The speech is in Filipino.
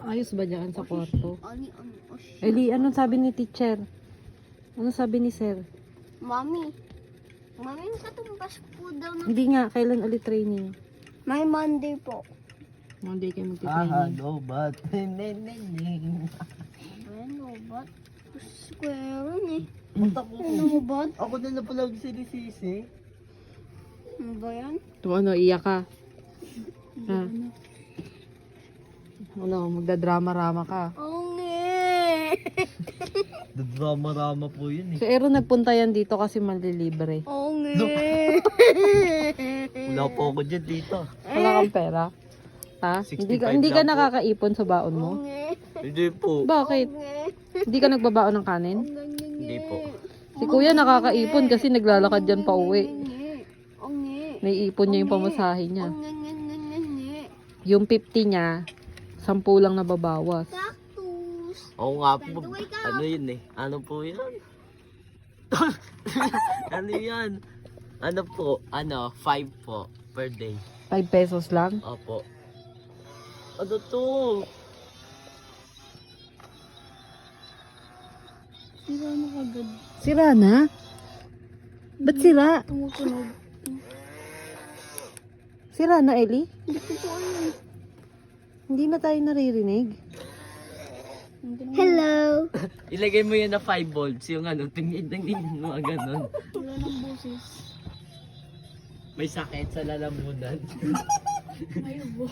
Ayos ba dyan sa kwarto? Ani. Eli, anong sabi ni teacher? Anong sabi ni sir? Mami, katumbas po daw na. Hindi nga, kailan ulit training? May Monday po. Monday kayo magti-training. Lobat. Ano ba? Square eh. Ako. Ano ba? Ako na na pala sinisisi. Ano ba yan? Ito ano, iyak ka. Ha? Ano, magdadrama-rama ka. Oo nga. Drama-rama po yun Si Aaron nagpunta yan dito kasi malilibre. Oo nga. Wala po ako dyan dito. Wala kang pera? Ha? 65 Hindi ka lang po. nakakaipon sa baon mo? Oo nga. Hindi po. Bakit? Hindi ka nagbabaon ng kanin? Hindi po. Si kuya nakakaipon kasi naglalakad dyan pa uwi. Oo nga. Naiipon niya yung pamasahe niya. Oo nga. Yung 50 niya, 10 lang nababawas. Cactus. Oo nga po. By the way, ka. Ano yun eh? Ano po yan? Ano yan? Ano po? 5 po per day. 5 pesos lang? Opo. Ano to? Sira na kagad. Sira na? Ba't sira? Tumutunog. Sira na, Eli? Hindi ko po alam. Hindi na tayo naririnig. Hello. Ilagay mo yan na 5 volts. Yung tingin mo ganon. Wala ng boses. May sakit sa lalamunan. Ay, bo.